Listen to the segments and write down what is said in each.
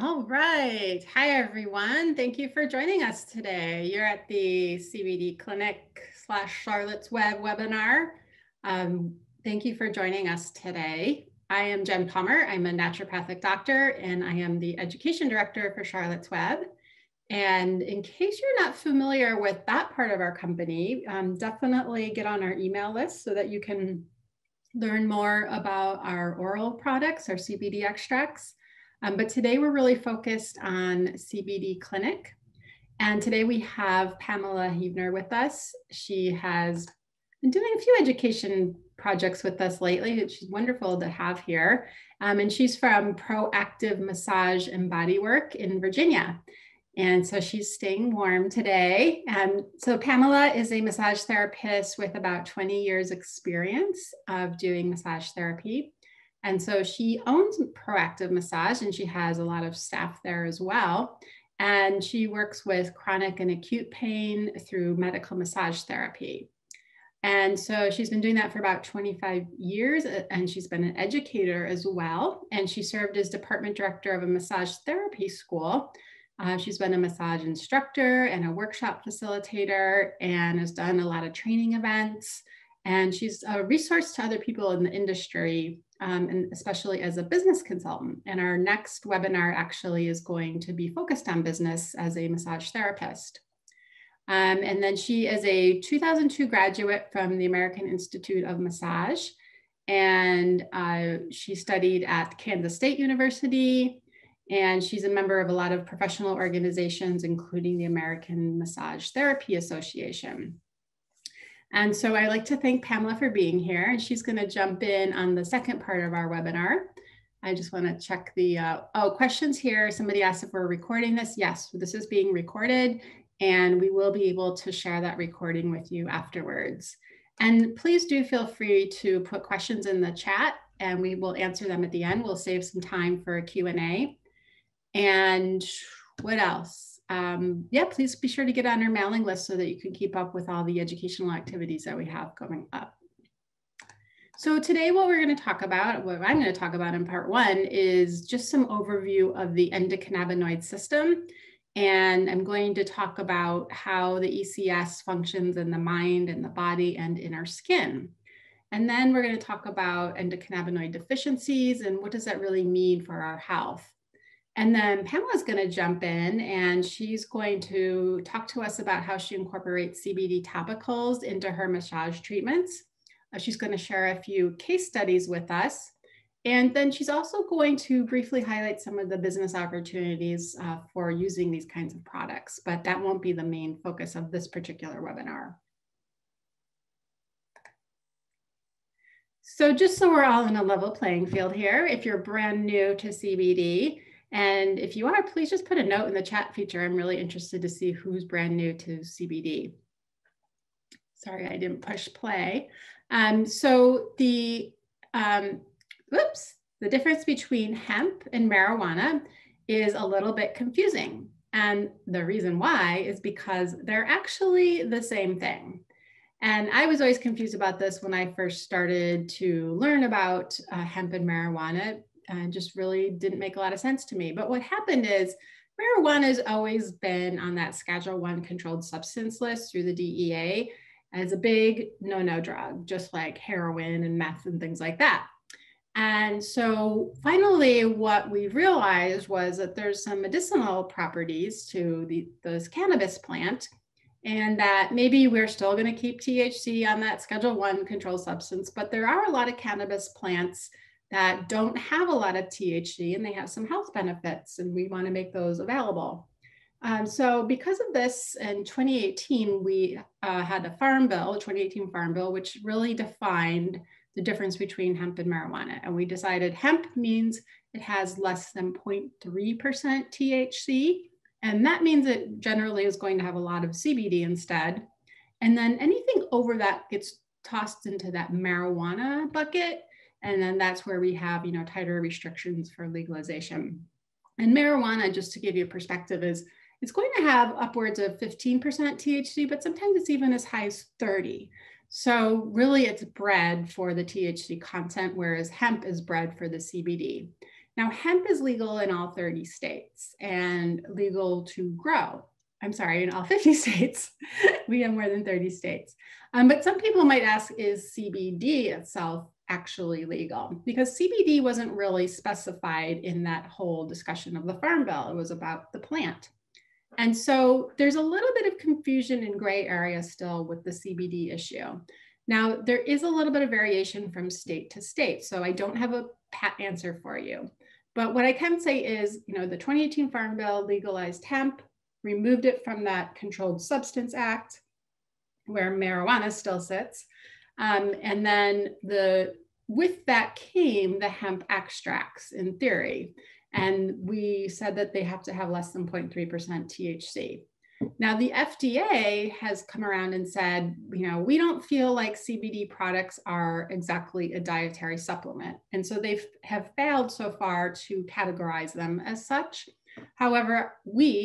All right. Hi, everyone. Thank you for joining us today. You're at the CBD Clinic / Charlotte's Web webinar. Thank you for joining us today. I am Jen Palmer. I'm a naturopathic doctor, and I am the education director for Charlotte's Web. And in case you're not familiar with that part of our company, definitely get on our email list so that you can learn more about our oral products, our CBD extracts. But today we're really focused on CBD Clinic. And today we have Pamela Heavner with us. She has been doing a few education projects with us lately. She's wonderful to have here. And she's from Proactive Massage and Bodywork in Virginia. And so she's staying warm today. So Pamela is a massage therapist with about 20 years experience of doing massage therapy. And so she owns Proactive Massage, and she has a lot of staff there as well. And she works with chronic and acute pain through medical massage therapy. And so she's been doing that for about 25 years, and she's been an educator as well. And she served as department director of a massage therapy school. She's been a massage instructor and a workshop facilitator, and has done a lot of training events. And she's a resource to other people in the industry, and especially as a business consultant. And our next webinar actually is going to be focused on business as a massage therapist. And then she is a 2002 graduate from the American Institute of Massage. And she studied at Kansas State University. And she's a member of a lot of professional organizations, including the American Massage Therapy Association. And so I'd like to thank Pamela for being here. And she's going to jump in on the second part of our webinar. I just want to check the questions here. Somebody asked if we're recording this. Yes, this is being recorded, and we will be able to share that recording with you afterwards. And please do feel free to put questions in the chat, and we will answer them at the end. We'll save some time for a Q&A. And what else? Yeah, please be sure to get on our mailing list so that you can keep up with all the educational activities that we have coming up. So today what I'm going to talk about in part one is just some overview of the endocannabinoid system. And I'm going to talk about how the ECS functions in the mind and the body and in our skin. And then we're going to talk about endocannabinoid deficiencies and what does that really mean for our health. And then Pamela's going to jump in, and she's going to talk to us about how she incorporates CBD topicals into her massage treatments. She's going to share a few case studies with us. And then she's also going to briefly highlight some of the business opportunities for using these kinds of products, but that won't be the main focus of this particular webinar. So just so we're all in a level playing field here, if you're brand new to CBD, and if you are, please just put a note in the chat feature. I'm really interested to see who's brand new to CBD. Sorry, I didn't push play. So the difference between hemp and marijuana is a little bit confusing. And the reason why is because they're actually the same thing. And I was always confused about this when I first started to learn about hemp and marijuana. Just really didn't make a lot of sense to me. But what happened is marijuana has always been on that Schedule I controlled substance list through the DEA as a big no-no drug, just like heroin and meth and things like that. And so finally, what we realized was that there's some medicinal properties to this cannabis plant, and that maybe we're still going to keep THC on that Schedule I controlled substance, but there are a lot of cannabis plants that don't have a lot of THC, and they have some health benefits, and we want to make those available. So because of this, in 2018, we had a 2018 Farm Bill, which really defined the difference between hemp and marijuana. And we decided hemp means it has less than 0.3% THC. And that means it generally is going to have a lot of CBD instead. And then anything over that gets tossed into that marijuana bucket. And then that's where we have, tighter restrictions for legalization. And marijuana, just to give you a perspective, it's going to have upwards of 15% THC, but sometimes it's even as high as 30. So really it's bred for the THC content, whereas hemp is bred for the CBD. Now, hemp is legal in all 30 states and legal to grow. I'm sorry, in all 50 states. We have more than 30 states. But some people might ask, is CBD itself actually legal? Because CBD wasn't really specified in that whole discussion of the Farm Bill. It was about the plant. And so there's a little bit of confusion and gray area still with the CBD issue. Now, there is a little bit of variation from state to state, so I don't have a pat answer for you. But what I can say is, the 2018 Farm Bill legalized hemp, removed it from that Controlled Substance Act, where marijuana still sits. And then with that came the hemp extracts in theory. And we said that they have to have less than 0.3% THC. Now, the FDA has come around and said, we don't feel like CBD products are exactly a dietary supplement. And so they have failed so far to categorize them as such. However,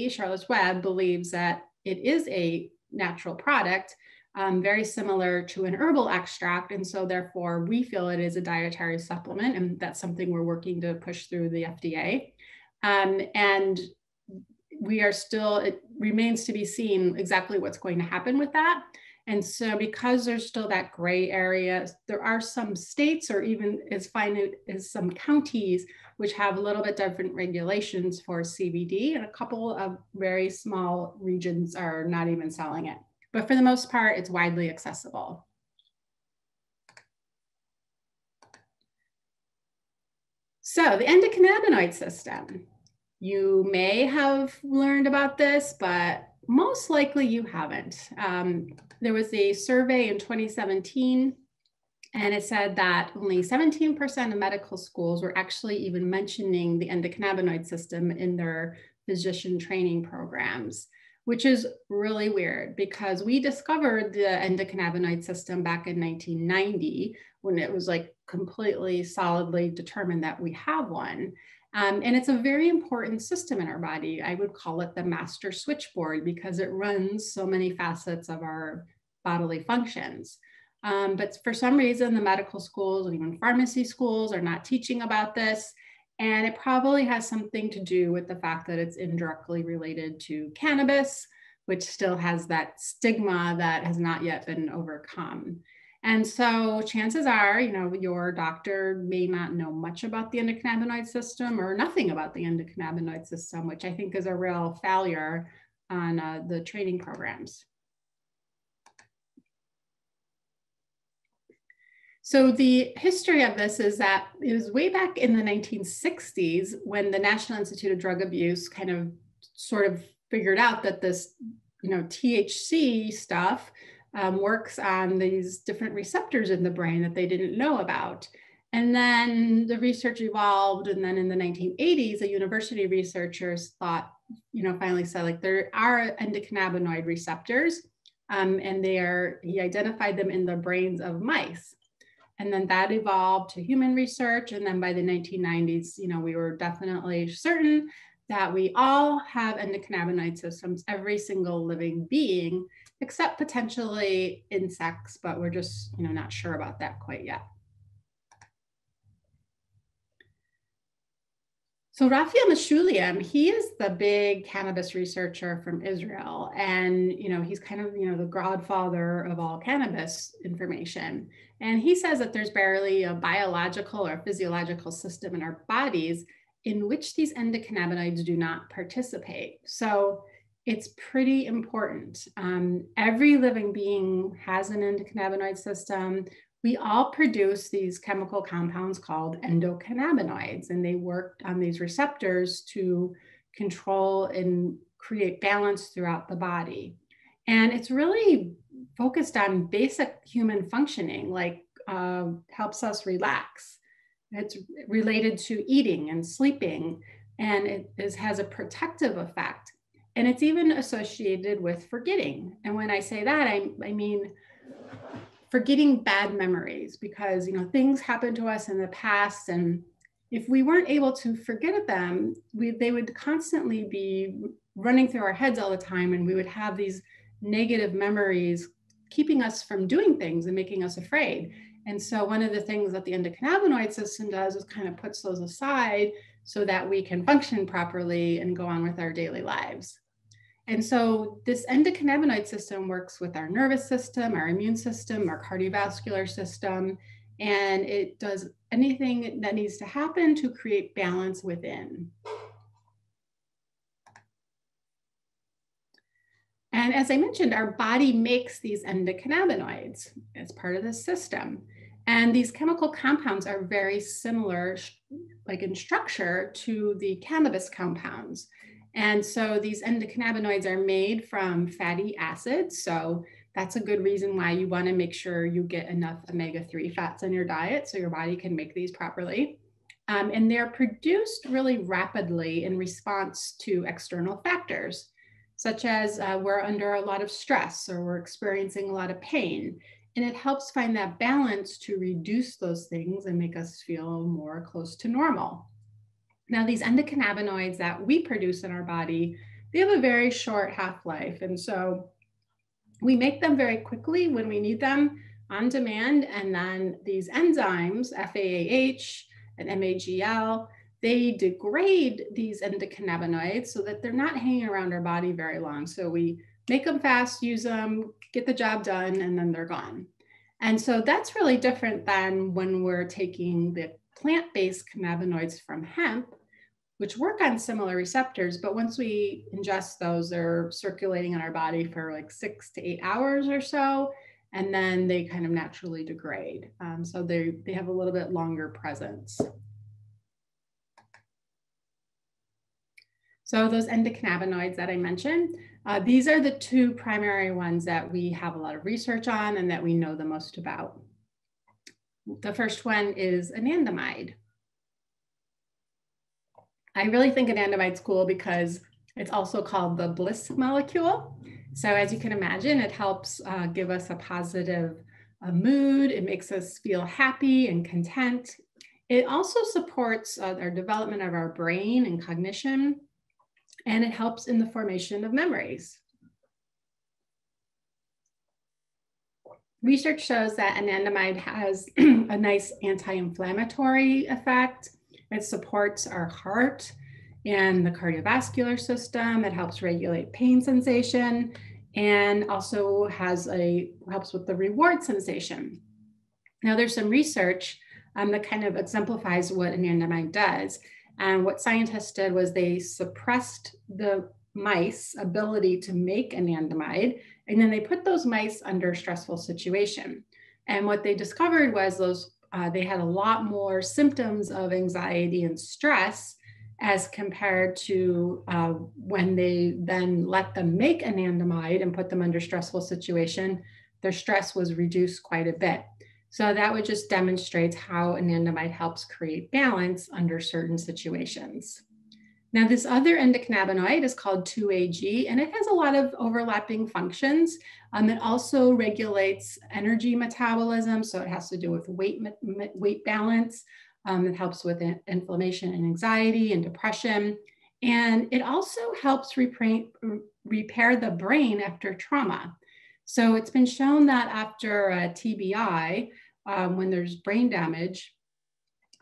Charlotte's Web believes that it is a natural product, very similar to an herbal extract. And so therefore we feel it is a dietary supplement, and that's something we're working to push through the FDA. And we are still, it remains to be seen exactly what's going to happen with that. And so because there's still that gray area, there are some states or even as fine as some counties which have a little bit different regulations for CBD, and a couple of very small regions are not even selling it. But for the most part, it's widely accessible. So the endocannabinoid system. You may have learned about this, but most likely you haven't. There was a survey in 2017, and it said that only 17% of medical schools were actually even mentioning the endocannabinoid system in their physician training programs, which is really weird because we discovered the endocannabinoid system back in 1990 when it was like completely solidly determined that we have one. And it's a very important system in our body. I would call it the master switchboard because it runs so many facets of our bodily functions. But for some reason, the medical schools and even pharmacy schools are not teaching about this. And it probably has something to do with the fact that it's indirectly related to cannabis, which still has that stigma that has not yet been overcome. And so chances are, your doctor may not know much about the endocannabinoid system or nothing about the endocannabinoid system, which I think is a real failure on the training programs. So the history of this is that it was way back in the 1960s when the National Institute of Drug Abuse kind of sort of figured out that this, THC stuff works on these different receptors in the brain that they didn't know about. And then the research evolved. And then in the 1980s, the university researchers thought, finally said, like, there are endocannabinoid receptors, and he identified them in the brains of mice. And then that evolved to human research. And then by the 1990s, we were definitely certain that we all have endocannabinoid systems, every single living being, except potentially insects, but we're just, not sure about that quite yet. So Raphael Mechoulian, he is the big cannabis researcher from Israel. And, he's kind of, the godfather of all cannabis information. And he says that there's barely a biological or physiological system in our bodies in which these endocannabinoids do not participate. So it's pretty important. Every living being has an endocannabinoid system. We all produce these chemical compounds called endocannabinoids, and they work on these receptors to control and create balance throughout the body. And it's really focused on basic human functioning, like helps us relax. It's related to eating and sleeping, and it has a protective effect. And it's even associated with forgetting. And when I say that, I mean forgetting bad memories, because things happen to us in the past, and if we weren't able to forget them, they would constantly be running through our heads all the time, and we would have these negative memories keeping us from doing things and making us afraid. And so one of the things that the endocannabinoid system does is kind of puts those aside so that we can function properly and go on with our daily lives. And so this endocannabinoid system works with our nervous system, our immune system, our cardiovascular system, and it does anything that needs to happen to create balance within. And as I mentioned, our body makes these endocannabinoids as part of the system. And these chemical compounds are very similar, like in structure, to the cannabis compounds. And so these endocannabinoids are made from fatty acids. So that's a good reason why you want to make sure you get enough omega-3 fats in your diet so your body can make these properly. And they're produced really rapidly in response to external factors, such as we're under a lot of stress or we're experiencing a lot of pain. And it helps find that balance to reduce those things and make us feel more close to normal. Now, these endocannabinoids that we produce in our body, they have a very short half-life. And so we make them very quickly when we need them on demand. And then these enzymes, FAAH and MAGL, they degrade these endocannabinoids so that they're not hanging around our body very long. So we make them fast, use them, get the job done, and then they're gone. And so that's really different than when we're taking the plant-based cannabinoids from hemp, which work on similar receptors, but once we ingest those, they're circulating in our body for like 6 to 8 hours or so, and then they kind of naturally degrade. So they have a little bit longer presence. So those endocannabinoids that I mentioned, these are the two primary ones that we have a lot of research on and that we know the most about. The first one is anandamide. I really think anandamide's cool because it's also called the bliss molecule. So as you can imagine, it helps give us a positive mood. It makes us feel happy and content. It also supports our development of our brain and cognition, and it helps in the formation of memories. Research shows that anandamide has a nice anti-inflammatory effect. It supports our heart and the cardiovascular system. It helps regulate pain sensation and also helps with the reward sensation. Now there's some research that kind of exemplifies what anandamide does. And what scientists did was they suppressed the mice ability to make anandamide, and then they put those mice under a stressful situation. And what they discovered was they had a lot more symptoms of anxiety and stress as compared to when they then let them make anandamide and put them under stressful situation. Their stress was reduced quite a bit. So that would just demonstrate how anandamide helps create balance under certain situations. Now, this other endocannabinoid is called 2-AG, and it has a lot of overlapping functions. It also regulates energy metabolism, so it has to do with weight balance. It helps with inflammation and anxiety and depression. And it also helps repair the brain after trauma. So it's been shown that after TBI, when there's brain damage,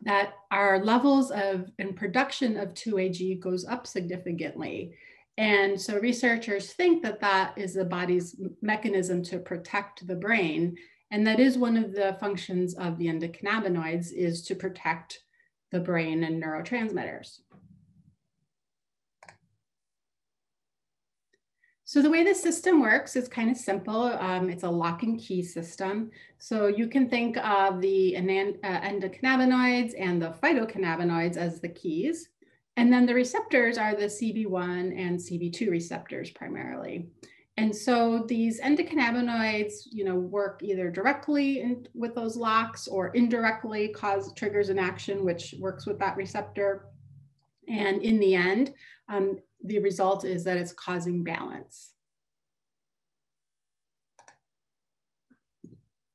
that our levels and production of 2-AG goes up significantly. And so researchers think that that is the body's mechanism to protect the brain. And that is one of the functions of the endocannabinoids, is to protect the brain and neurotransmitters. So the way the system works is kind of simple. It's a lock and key system. So you can think of the endocannabinoids and the phytocannabinoids as the keys. And then the receptors are the CB1 and CB2 receptors primarily. And so these endocannabinoids, work either directly with those locks or indirectly triggers an action which works with that receptor. And in the end, the result is that it's causing balance.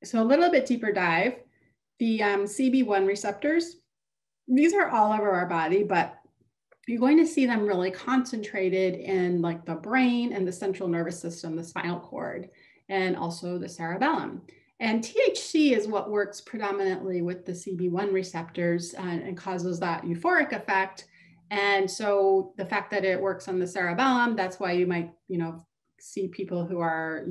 So a little bit deeper dive, the CB1 receptors, these are all over our body, but you're going to see them really concentrated in like the brain and the central nervous system, the spinal cord, and also the cerebellum. And THC is what works predominantly with the CB1 receptors and causes that euphoric effect. And so the fact that it works on the cerebellum, that's why you might, see people who are,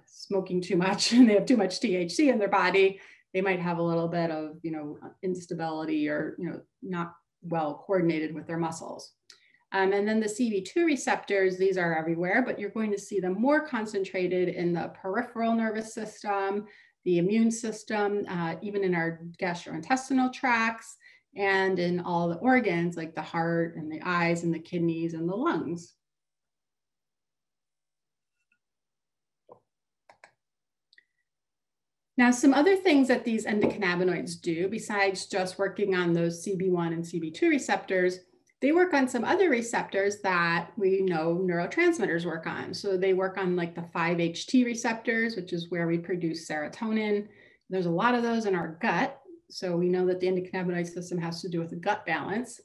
smoking too much and they have too much THC in their body. They might have a little bit of, instability or, not well coordinated with their muscles. And then the CB2 receptors, these are everywhere, but you're going to see them more concentrated in the peripheral nervous system, the immune system, even in our gastrointestinal tracts, and in all the organs like the heart and the eyes and the kidneys and the lungs. Now, some other things that these endocannabinoids do, besides just working on those CB1 and CB2 receptors, they work on some other receptors that we know neurotransmitters work on. So they work on like the 5-HT receptors, which is where we produce serotonin. There's a lot of those in our gut. So we know that the endocannabinoid system has to do with the gut balance.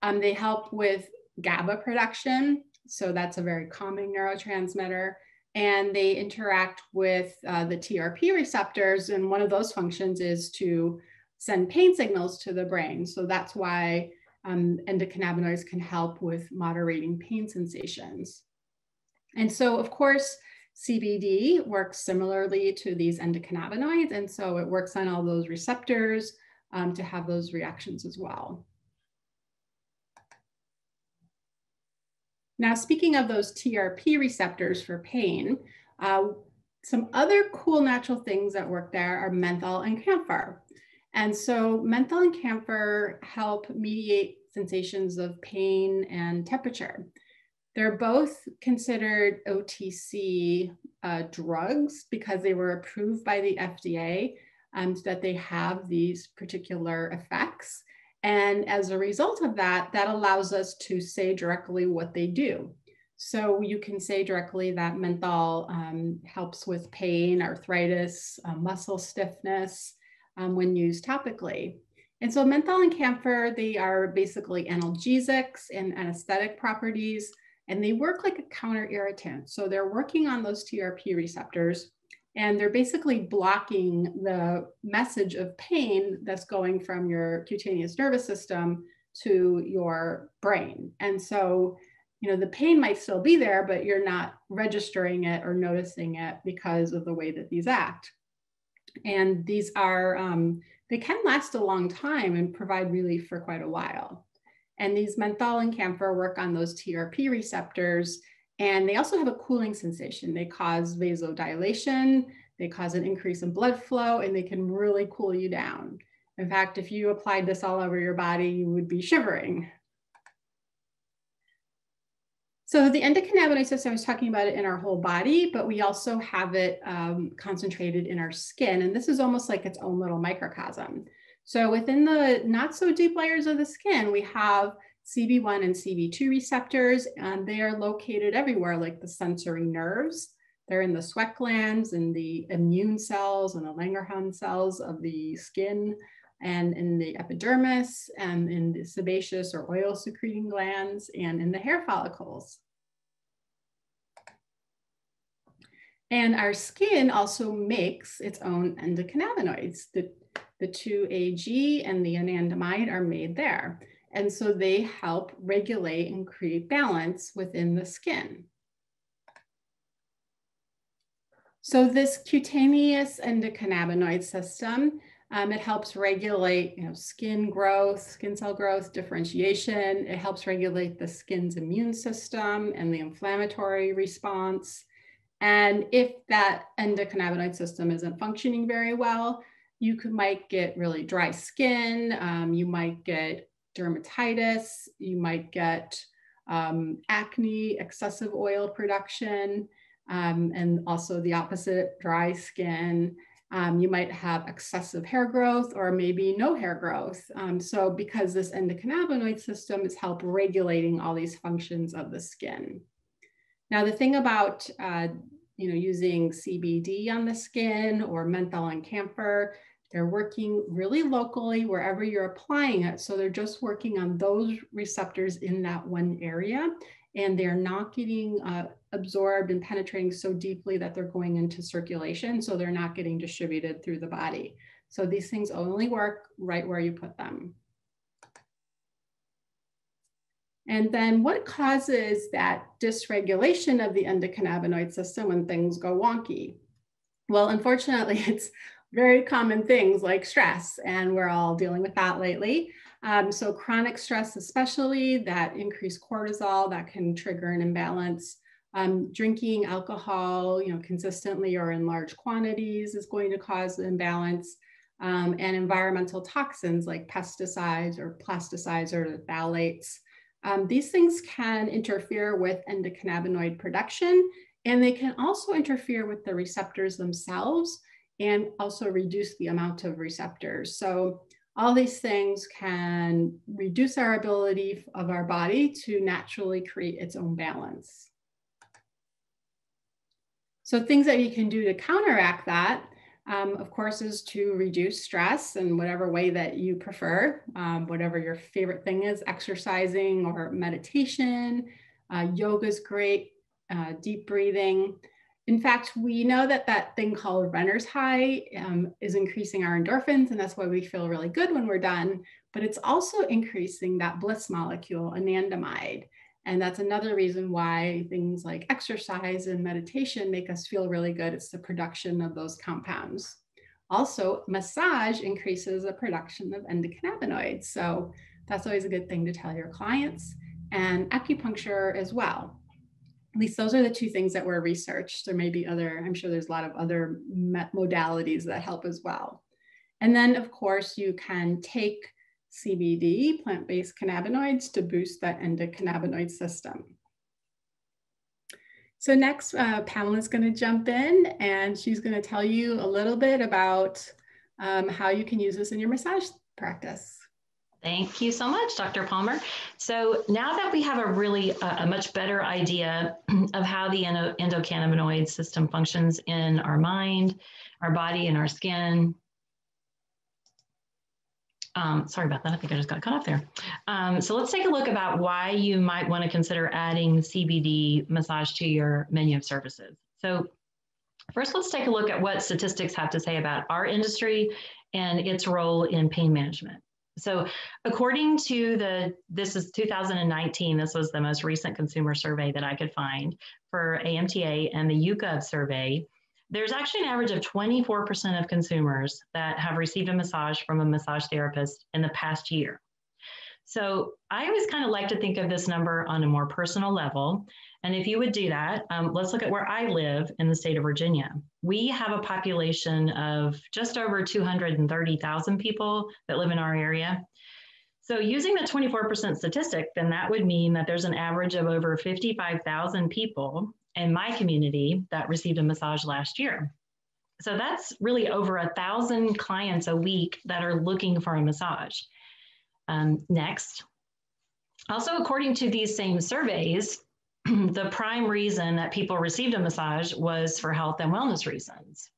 They help with GABA production. So that's a very calming neurotransmitter. And they interact with the TRP receptors. And one of those functions is to send pain signals to the brain. So that's why endocannabinoids can help with moderating pain sensations. And so, of course, CBD works similarly to these endocannabinoids. And so it works on all those receptors to have those reactions as well. Now, speaking of those TRP receptors for pain, some other cool natural things that work there are menthol and camphor. And so menthol and camphor help mediate sensations of pain and temperature. They're both considered OTC drugs because they were approved by the FDA so that they have these particular effects. And as a result of that, that allows us to say directly what they do. So you can say directly that menthol helps with pain, arthritis, muscle stiffness when used topically. And so menthol and camphor, they are basically analgesics and anesthetic properties, and they work like a counter irritant. So they're working on those TRP receptors, and they're basically blocking the message of pain that's going from your cutaneous nervous system to your brain. And so, the pain might still be there, but you're not registering it or noticing it because of the way that these act. And these are, they can last a long time and provide relief for quite a while. And these menthol and camphor work on those TRP receptors, and they also have a cooling sensation. They cause vasodilation, they cause an increase in blood flow, and they can really cool you down. In fact, if you applied this all over your body, you would be shivering. So the endocannabinoid system, I was talking about it in our whole body, but we also have it concentrated in our skin. And this is almost like its own little microcosm. So within the not so deep layers of the skin, we have CB1 and CB2 receptors, and they are located everywhere, like the sensory nerves. They're in the sweat glands and the immune cells and the Langerhans cells of the skin, and in the epidermis, and in the sebaceous or oil secreting glands, and in the hair follicles. And our skin also makes its own endocannabinoids. The 2-AG and the anandamide are made there. And so they help regulate and create balance within the skin. So this cutaneous endocannabinoid system, it helps regulate skin growth, skin cell growth, differentiation. It helps regulate the skin's immune system and the inflammatory response. And if that endocannabinoid system isn't functioning very well, you might get really dry skin, you might get dermatitis, you might get acne, excessive oil production, and also the opposite, dry skin. You might have excessive hair growth or maybe no hair growth. So because this endocannabinoid system is help regulating all these functions of the skin. Now, the thing about using CBD on the skin or menthol and camphor, they're working really locally wherever you're applying it. So they're just working on those receptors in that one area, and they're not getting absorbed and penetrating so deeply that they're going into circulation. So they're not getting distributed through the body. So these things only work right where you put them. And then what causes that dysregulation of the endocannabinoid system when things go wonky? Well, unfortunately, it's very common things like stress, and we're all dealing with that lately. So chronic stress, especially that increased cortisol, that can trigger an imbalance. Drinking alcohol, consistently or in large quantities is going to cause an imbalance. And environmental toxins like pesticides or plasticides or phthalates. These things can interfere with endocannabinoid production, and they can also interfere with the receptors themselves and also reduce the amount of receptors. So all these things can reduce our ability of our body to naturally create its own balance. So things that you can do to counteract that, of course, is to reduce stress in whatever way that you prefer, whatever your favorite thing is, exercising or meditation. Yoga is great, deep breathing. In fact, we know that that thing called runner's high is increasing our endorphins, and that's why we feel really good when we're done, but it's also increasing that bliss molecule, anandamide. And that's another reason why things like exercise and meditation make us feel really good. It's the production of those compounds. Also, massage increases the production of endocannabinoids. So that's always a good thing to tell your clients, and acupuncture as well. At least those are the two things that were researched. There may be other, I'm sure there's a lot of other modalities that help as well. And then of course you can take CBD, plant-based cannabinoids, to boost that endocannabinoid system. So next, Pamela's going to jump in, and she's going to tell you a little bit about how you can use this in your massage practice. Thank you so much, Dr. Palmer. So now that we have a much better idea of how the endocannabinoid system functions in our mind, our body, and our skin, sorry about that. I think I just got cut off there. So let's take a look about why you might want to consider adding CBD massage to your menu of services. So first, let's take a look at what statistics have to say about our industry and its role in pain management. So according to this is 2019, this was the most recent consumer survey that I could find for AMTA and the YouGov survey. There's actually an average of 24% of consumers that have received a massage from a massage therapist in the past year. So I always kind of like to think of this number on a more personal level. And if you would do that, let's look at where I live in the state of Virginia. We have a population of just over 230,000 people that live in our area. So using the 24% statistic, then that would mean that there's an average of over 55,000 people in my community that received a massage last year. So that's really over 1,000 clients a week that are looking for a massage. Next, also according to these same surveys, the prime reason that people received a massage was for health and wellness reasons.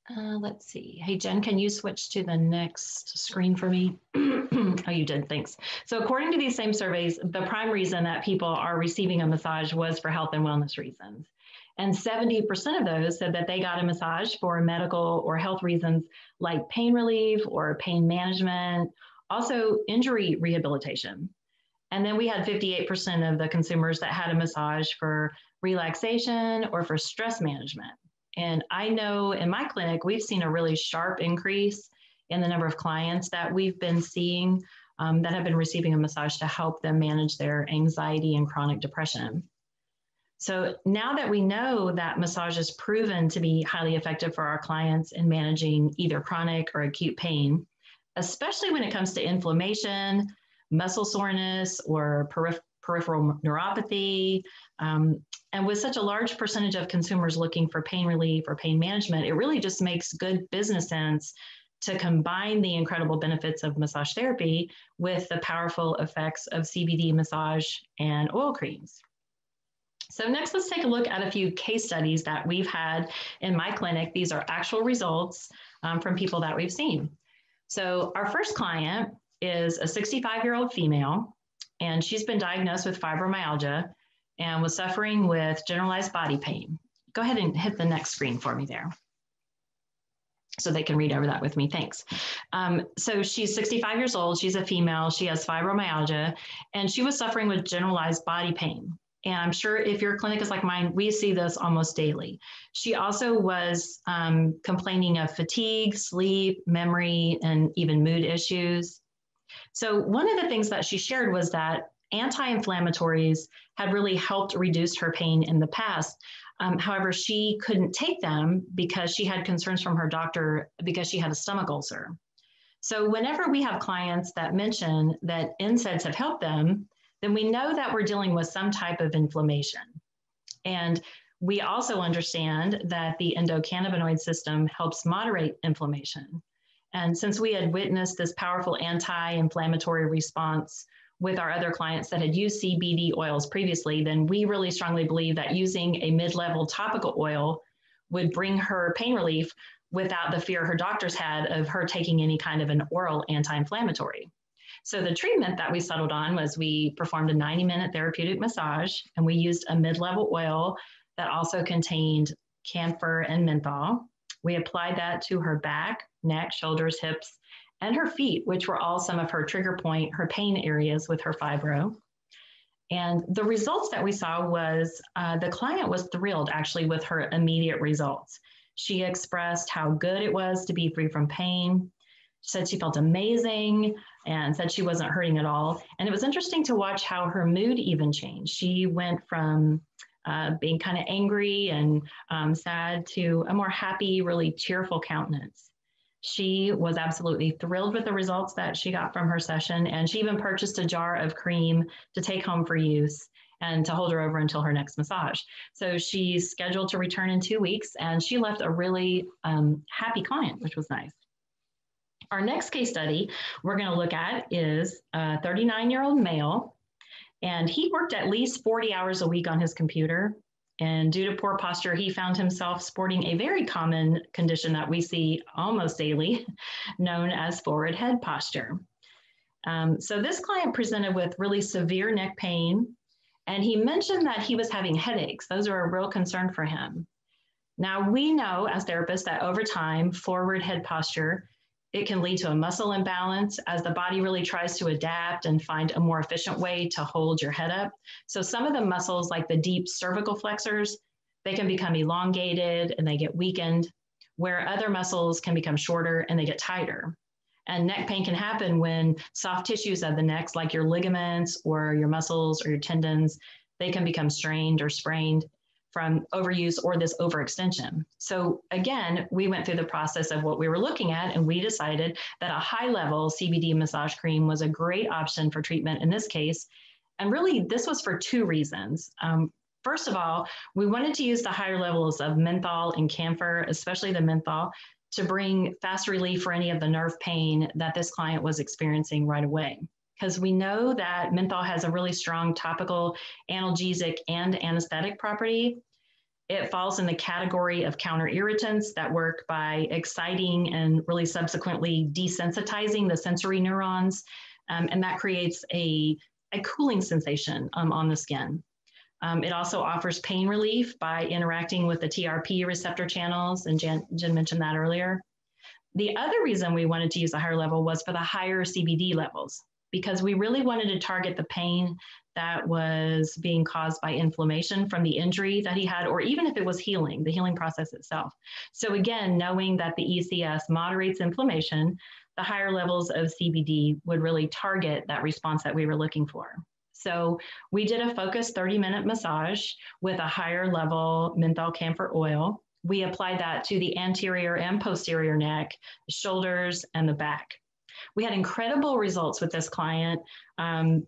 Let's see. Hey, Jen, can you switch to the next screen for me? Oh, you did. Thanks. So according to these same surveys, the prime reason that people are receiving a massage was for health and wellness reasons. And 70% of those said that they got a massage for medical or health reasons like pain relief or pain management, also injury rehabilitation. And then we had 58% of the consumers that had a massage for relaxation or for stress management. And I know in my clinic, we've seen a really sharp increase in the number of clients that we've been seeing that have been receiving a massage to help them manage their anxiety and chronic depression. So now that we know that massage is proven to be highly effective for our clients in managing either chronic or acute pain, especially when it comes to inflammation, muscle soreness, or peripheral neuropathy, and with such a large percentage of consumers looking for pain relief or pain management, it really just makes good business sense to combine the incredible benefits of massage therapy with the powerful effects of CBD massage and oil creams. So next, let's take a look at a few case studies that we've had in my clinic. These are actual results from people that we've seen. So our first client is a 65-year-old female, and she's been diagnosed with fibromyalgia and was suffering with generalized body pain. Go ahead and hit the next screen for me there. so they can read over that with me. Thanks. So she's 65 years old. She's a female. She has fibromyalgia, and she was suffering with generalized body pain. And I'm sure if your clinic is like mine, we see this almost daily. She also was complaining of fatigue, sleep, memory, and even mood issues. So one of the things that she shared was that anti-inflammatories had really helped reduce her pain in the past. However, she couldn't take them because she had concerns from her doctor because she had a stomach ulcer. So whenever we have clients that mention that NSAIDs have helped them, then we know that we're dealing with some type of inflammation. And we also understand that the endocannabinoid system helps moderate inflammation. And since we had witnessed this powerful anti-inflammatory response with our other clients that had used CBD oils previously, then we really strongly believe that using a mid-level topical oil would bring her pain relief without the fear her doctors had of her taking any kind of an oral anti-inflammatory. So the treatment that we settled on was we performed a 90-minute therapeutic massage, and we used a mid-level oil that also contained camphor and menthol. We applied that to her back, neck, shoulders, hips, and her feet, which were all some of her trigger point, her pain areas with her fibro. And the results that we saw was the client was thrilled actually with her immediate results. She expressed how good it was to be free from pain. She said she felt amazing and said she wasn't hurting at all. And it was interesting to watch how her mood even changed. She went from being kind of angry and sad to a more happy, really cheerful countenance. She was absolutely thrilled with the results that she got from her session, and she even purchased a jar of cream to take home for use and to hold her over until her next massage. So she's scheduled to return in 2 weeks, and she left a really happy client, which was nice. Our next case study we're going to look at is a 39-year-old male, and he worked at least 40 hours a week on his computer. And due to poor posture, he found himself sporting a very common condition that we see almost daily, known as forward head posture. So this client presented with really severe neck pain, and he mentioned that he was having headaches. Those are a real concern for him. Now, we know as therapists that over time, forward head posture, it can lead to a muscle imbalance as the body really tries to adapt and find a more efficient way to hold your head up. So some of the muscles, like the deep cervical flexors, they can become elongated and they get weakened, where other muscles can become shorter and they get tighter. And neck pain can happen when soft tissues of the neck, like your ligaments or your muscles or your tendons, they can become strained or sprained from overuse or this overextension. So again, we went through the process of what we were looking at, and we decided that a high-level CBD massage cream was a great option for treatment in this case. And really, this was for two reasons. First of all, we wanted to use the higher levels of menthol and camphor, especially the menthol, to bring fast relief for any of the nerve pain that this client was experiencing right away. Because we know that menthol has a really strong topical analgesic and anesthetic property. It falls in the category of counter irritants that work by exciting and really subsequently desensitizing the sensory neurons. And that creates a cooling sensation on the skin. It also offers pain relief by interacting with the TRP receptor channels, and Jen mentioned that earlier. The other reason we wanted to use a higher level was for the higher CBD levels, because we really wanted to target the pain that was being caused by inflammation from the injury that he had, or even if it was healing, the healing process itself. So again, knowing that the ECS moderates inflammation, the higher levels of CBD would really target that response that we were looking for. So we did a focused 30-minute massage with a higher level menthol camphor oil. We applied that to the anterior and posterior neck, the shoulders, and the back. We had incredible results with this client, pain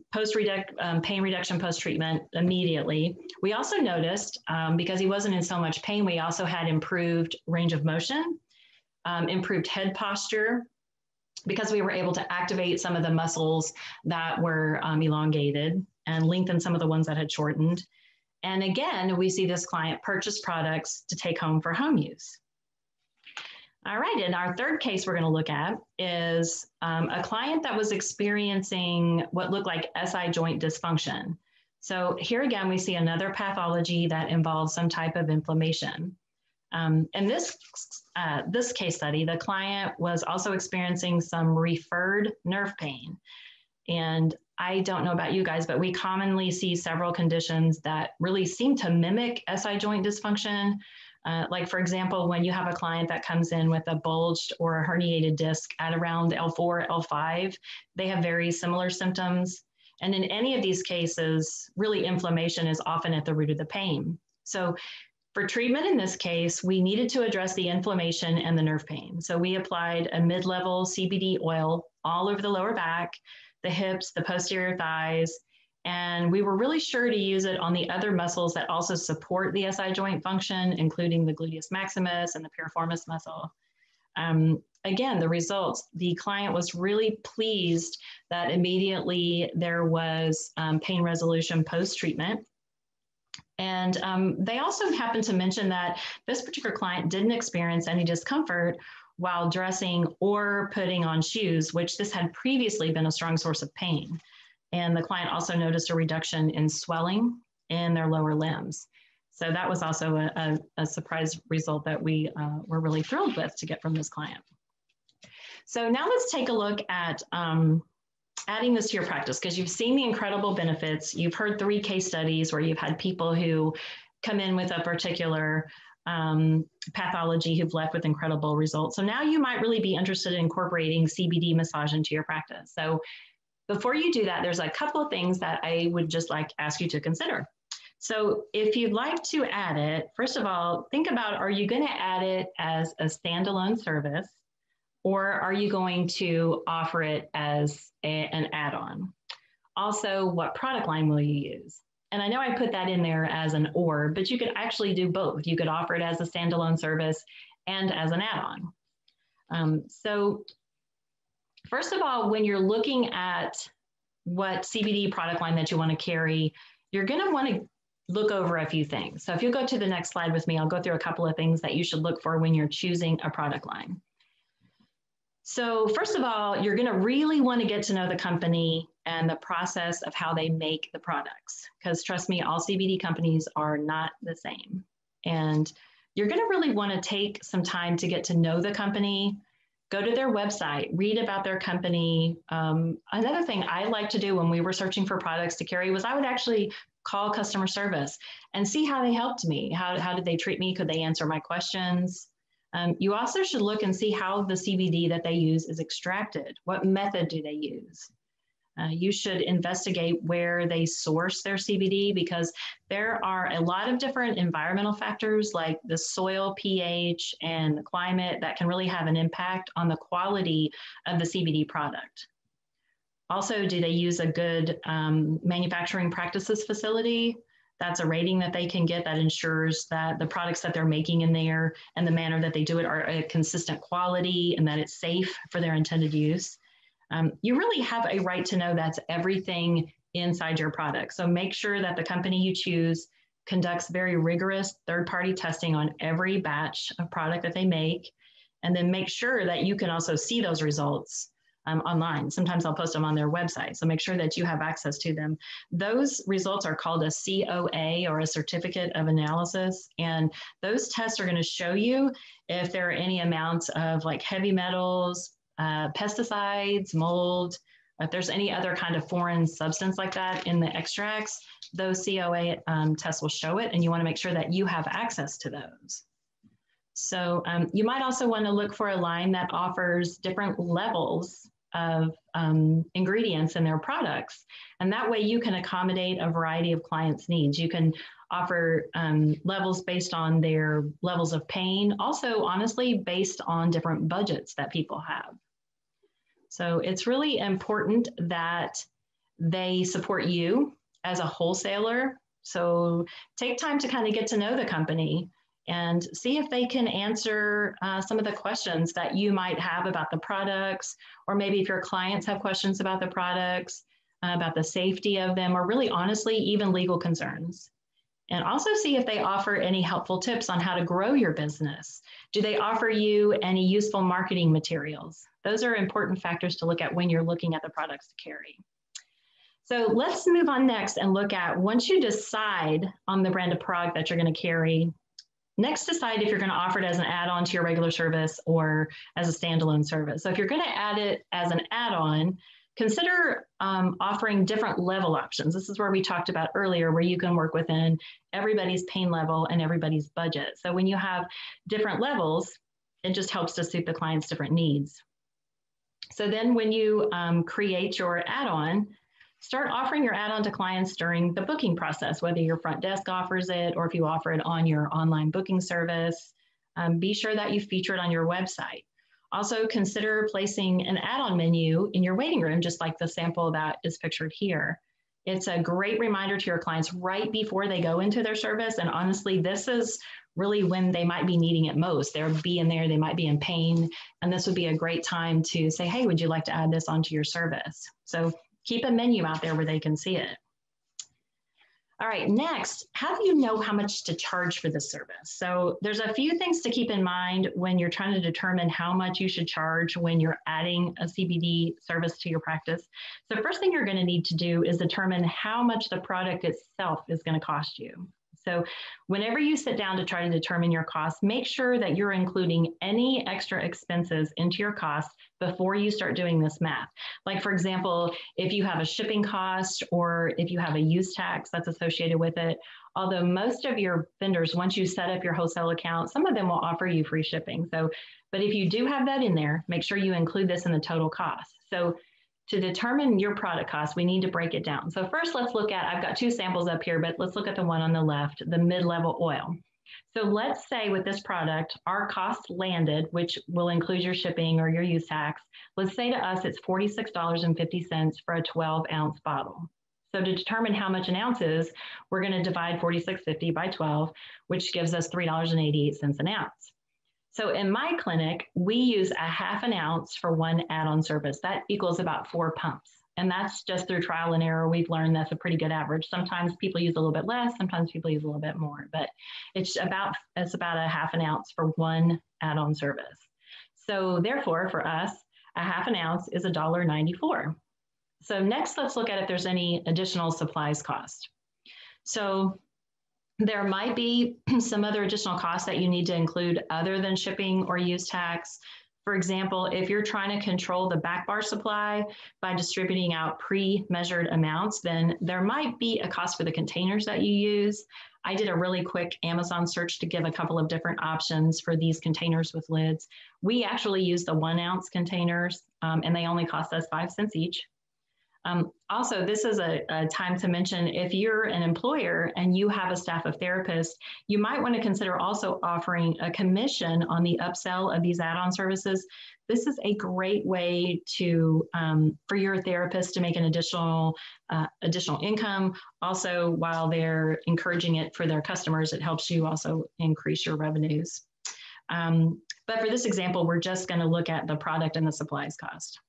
reduction post-treatment immediately. We also noticed, because he wasn't in so much pain, we also had improved range of motion, improved head posture, because we were able to activate some of the muscles that were elongated and lengthen some of the ones that had shortened. And again, we see this client purchase products to take home for home use. All right, and our third case we're going to look at is a client that was experiencing what looked like SI joint dysfunction. So here again, we see another pathology that involves some type of inflammation. In this case study, the client was also experiencing some referred nerve pain. And I don't know about you guys, but we commonly see several conditions that really seem to mimic SI joint dysfunction. Like, for example, when you have a client that comes in with a bulged or a herniated disc at around L4, L5, they have very similar symptoms. And in any of these cases, really inflammation is often at the root of the pain. So for treatment in this case, we needed to address the inflammation and the nerve pain. So we applied a mid-level CBD oil all over the lower back, the hips, the posterior thighs, and we were really sure to use it on the other muscles that also support the SI joint function, including the gluteus maximus and the piriformis muscle. Again, the results, the client was really pleased that immediately there was pain resolution post-treatment. And they also happened to mention that this particular client didn't experience any discomfort while dressing or putting on shoes, which this had previously been a strong source of pain. And the client also noticed a reduction in swelling in their lower limbs. So that was also a surprise result that we were really thrilled with to get from this client. So now let's take a look at adding this to your practice, because you've seen the incredible benefits. You've heard 3 case studies where you've had people who come in with a particular pathology who've left with incredible results. So now you might really be interested in incorporating CBD massage into your practice. So before you do that, there's a couple of things that I would just like ask you to consider. So if you'd like to add it, first of all, think about, are you going to add it as a standalone service, or are you going to offer it as an add-on? Also, what product line will you use? And I know I put that in there as an or, but you could actually do both. You could offer it as a standalone service and as an add-on. So first of all, when you're looking at what CBD product line that you want to carry, you're going to want to look over a few things. So if you go to the next slide with me, I'll go through a couple of things that you should look for when you're choosing a product line. So first of all, you're going to really want to get to know the company and the process of how they make the products. Because trust me, all CBD companies are not the same. And you're going to really want to take some time to get to know the company, go to their website, read about their company. Another thing I like to do when we were searching for products to carry was I would actually call customer service and see how they helped me. How did they treat me? Could they answer my questions? You also should look and see how the CBD that they use is extracted. What method do they use? You should investigate where they source their CBD, because there are a lot of different environmental factors like the soil pH and the climate that can really have an impact on the quality of the CBD product. Also, do they use a good manufacturing practices facility? That's a rating that they can get that ensures that the products that they're making in there and the manner that they do it are a consistent quality and that it's safe for their intended use. You really have a right to know that's everything inside your product. So make sure that the company you choose conducts very rigorous third-party testing on every batch of product that they make, and then make sure that you can also see those results online. Sometimes I'll post them on their website, so make sure that you have access to them. Those results are called a COA, or a certificate of analysis, and those tests are going to show you if there are any amounts of like heavy metals, pesticides, mold, if there's any other kind of foreign substance like that in the extracts. Those COA tests will show it, and you want to make sure that you have access to those. So you might also want to look for a line that offers different levels of ingredients in their products. And that way you can accommodate a variety of clients' needs. You can offer levels based on their levels of pain, also honestly based on different budgets that people have. So it's really important that they support you as a wholesaler. So take time to kind of get to know the company and see if they can answer some of the questions that you might have about the products, or maybe if your clients have questions about the products, about the safety of them, or really honestly, even legal concerns. And also see if they offer any helpful tips on how to grow your business. Do they offer you any useful marketing materials? Those are important factors to look at when you're looking at the products to carry. So let's move on next and look at, once you decide on the brand of product that you're going to carry, next decide if you're going to offer it as an add-on to your regular service or as a standalone service. So if you're going to add it as an add-on, consider offering different level options. This is where we talked about earlier, where you can work within everybody's pain level and everybody's budget. So when you have different levels, it just helps to suit the client's different needs. So then when you create your add-on, start offering your add-on to clients during the booking process, whether your front desk offers it or if you offer it on your online booking service. Be sure that you feature it on your website. Also consider placing an add-on menu in your waiting room, just like the sample that is pictured here. It's a great reminder to your clients right before they go into their service. And honestly, this is really when they might be needing it most. They'll be in there, they might be in pain. And this would be a great time to say, hey, would you like to add this onto your service? So keep a menu out there where they can see it. All right, next, how do you know how much to charge for this service? So there's a few things to keep in mind when you're trying to determine how much you should charge when you're adding a CBD service to your practice. So first thing you're going to need to do is determine how much the product itself is going to cost you. So whenever you sit down to try to determine your costs, make sure that you're including any extra expenses into your cost before you start doing this math. Like for example, if you have a shipping cost or if you have a use tax that's associated with it, although most of your vendors, once you set up your wholesale account, some of them will offer you free shipping. So, but if you do have that in there, make sure you include this in the total cost. So to determine your product cost, we need to break it down. So first, let's look at, I've got two samples up here, but let's look at the one on the left, the mid-level oil. So let's say with this product, our cost landed, which will include your shipping or your use tax. Let's say to us, it's $46.50 for a 12-ounce bottle. So to determine how much an ounce is, we're going to divide $46.50 by 12, which gives us $3.88 an ounce. So in my clinic, we use a half an ounce for one add-on service. That equals about 4 pumps. And that's just through trial and error. We've learned that's a pretty good average. Sometimes people use a little bit less, sometimes people use a little bit more, but it's about a half an ounce for one add-on service. So therefore, for us, a half an ounce is $1.94. So next, let's look at if there's any additional supplies cost. So there might be some other additional costs that you need to include other than shipping or use tax. For example, if you're trying to control the back bar supply by distributing out pre-measured amounts, then there might be a cost for the containers that you use. I did a really quick Amazon search to give a couple of different options for these containers with lids. We actually use the 1 ounce containers and they only cost us 5 cents each. Also, this is a time to mention if you're an employer and you have a staff of therapists, you might want to consider also offering a commission on the upsell of these add-on services. This is a great way to for your therapist to make an additional income. Also, while they're encouraging it for their customers, it helps you also increase your revenues. But for this example, we're just going to look at the product and the supplies cost.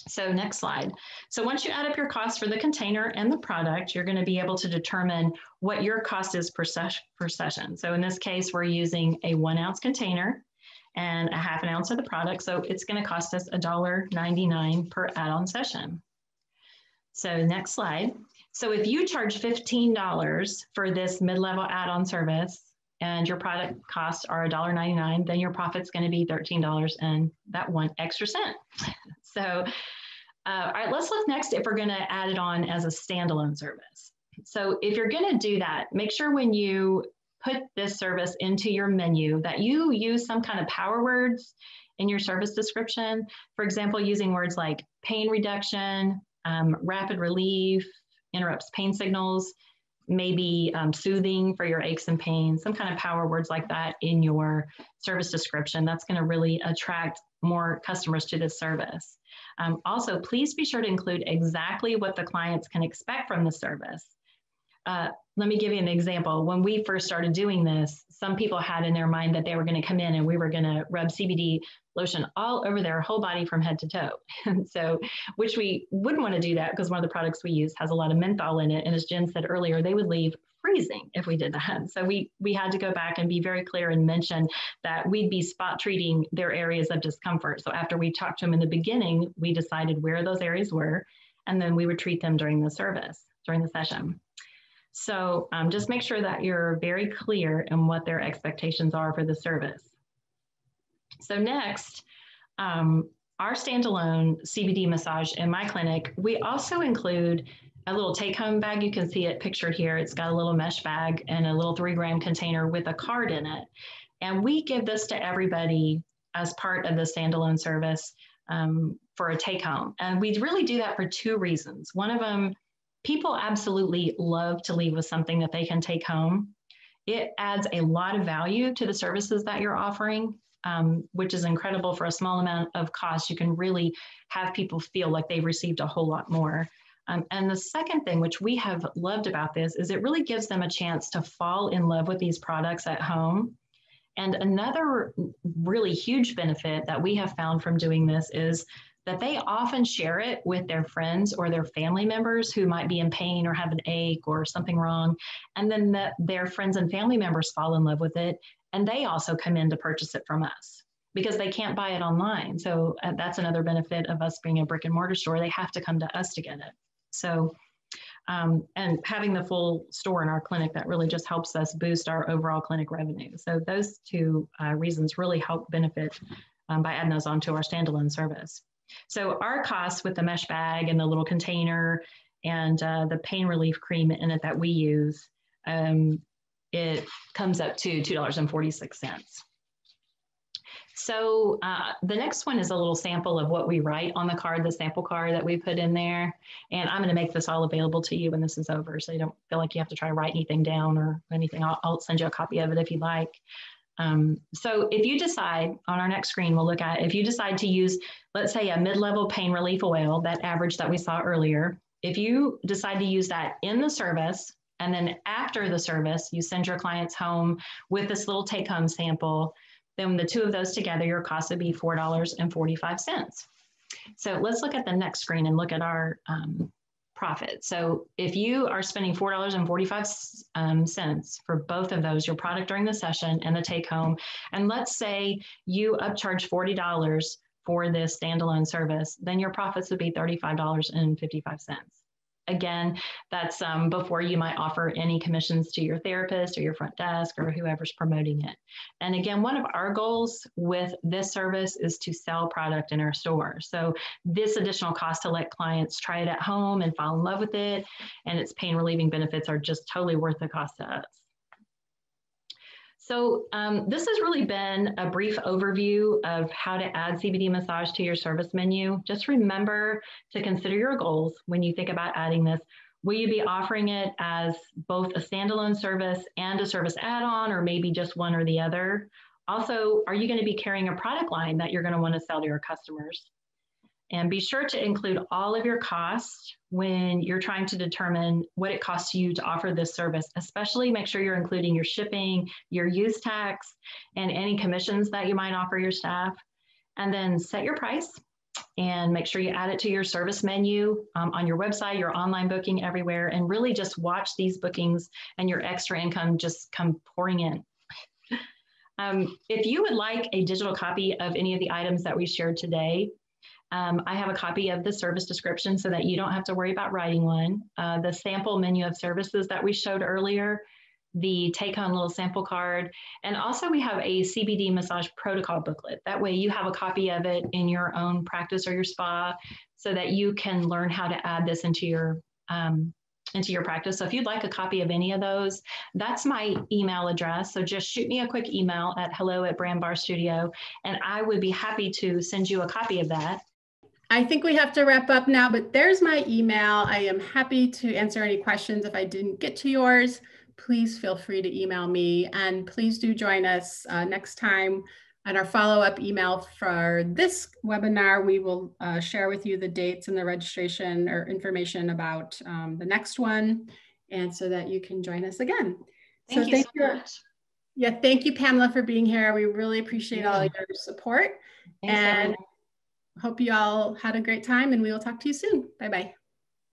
So next slide. So once you add up your costs for the container and the product, you're going to be able to determine what your cost is per session. So in this case, we're using a 1 ounce container and a half an ounce of the product. So it's going to cost us $1.99 per add-on session. So next slide. So if you charge $15 for this mid-level add-on service and your product costs are $1.99, then your profit's going to be $13 and that 1 extra cent. So, all right, let's look next if we're going to add it on as a standalone service. So if you're going to do that, make sure when you put this service into your menu that you use some kind of power words in your service description. For example, using words like pain reduction, rapid relief, interrupts pain signals, maybe soothing for your aches and pains, some kind of power words like that in your service description. That's going to really attract more customers to this service. Also, please be sure to include exactly what the clients can expect from the service. Let me give you an example. When we first started doing this, some people had in their mind that they were going to come in and we were going to rub CBD lotion all over their whole body from head to toe. And so, which we wouldn't want to do that because one of the products we use has a lot of menthol in it. And as Jen said earlier, they would leave freezing if we did that. So we had to go back and be very clear and mention that we'd be spot treating their areas of discomfort. So after we talked to them in the beginning, we decided where those areas were, and then we would treat them during the service, during the session. So just make sure that you're very clear in what their expectations are for the service. So next, our standalone CBD massage in my clinic, we also include a little take-home bag. You can see it pictured here. It's got a little mesh bag and a little 3-gram container with a card in it. And we give this to everybody as part of the standalone service for a take-home. And we really do that for 2 reasons. One of them, people absolutely love to leave with something that they can take home. It adds a lot of value to the services that you're offering. Which is incredible. For a small amount of cost, you can really have people feel like they've received a whole lot more. And the second thing, which we have loved about this, is it really gives them a chance to fall in love with these products at home. And another really huge benefit that we have found from doing this is that they often share it with their friends or their family members who might be in pain or have an ache or something wrong. And then their friends and family members fall in love with it. And they also come in to purchase it from us because they can't buy it online. So that's another benefit of us being a brick and mortar store. They have to come to us to get it. So, and having the full store in our clinic, that really just helps us boost our overall clinic revenue. So those 2 reasons really help benefit by adding those onto our standalone service. So our costs with the mesh bag and the little container and the pain relief cream in it that we use, it comes up to $2.46. So the next one is a little sample of what we write on the card, the sample card that we put in there. And I'm going to make this all available to you when this is over, so you don't feel like you have to try to write anything down or anything. I'll send you a copy of it if you'd like. So if you decide, on our next screen, we'll look at, if you decide to use, let's say, a mid-level pain relief oil, that average that we saw earlier, if you decide to use that in the service, and then after the service, you send your clients home with this little take-home sample, then the 2 of those together, your cost would be $4.45. So let's look at the next screen and look at our profit. So if you are spending $4.45 for both of those, your product during the session and the take-home, and let's say you upcharge $40 for this standalone service, then your profits would be $35.55. Again, that's before you might offer any commissions to your therapist or your front desk or whoever's promoting it. And again, one of our goals with this service is to sell product in our store. So this additional cost to let clients try it at home and fall in love with it, and its pain relieving benefits are just totally worth the cost to us. So this has really been a brief overview of how to add CBD massage to your service menu. Just remember to consider your goals when you think about adding this. Will you be offering it as both a standalone service and a service add-on, or maybe just one or the other? Also, are you going to be carrying a product line that you're going to want to sell to your customers? And be sure to include all of your costs when you're trying to determine what it costs you to offer this service. Especially make sure you're including your shipping, your use tax, and any commissions that you might offer your staff. And then set your price and make sure you add it to your service menu on your website, your online booking, everywhere, and really just watch these bookings and your extra income just come pouring in. If you would like a digital copy of any of the items that we shared today, I have a copy of the service description so that you don't have to worry about writing one. The sample menu of services that we showed earlier, the take-home little sample card, and also we have a CBD massage protocol booklet. That way you have a copy of it in your own practice or your spa so that you can learn how to add this into your practice. So if you'd like a copy of any of those, that's my email address. So just shoot me a quick email at hello@brandbarstudio, and I would be happy to send you a copy of that. I think we have to wrap up now, but there's my email. I am happy to answer any questions. If I didn't get to yours, please feel free to email me, and please do join us next time. On our follow-up email for this webinar, we will share with you the dates and the registration or information about the next one, and so that you can join us again. Thank you so much. Yeah, thank you, Pamela, for being here. We really appreciate all your support. Thanks, and everyone. hope you all had a great time, and we will talk to you soon. Bye-bye.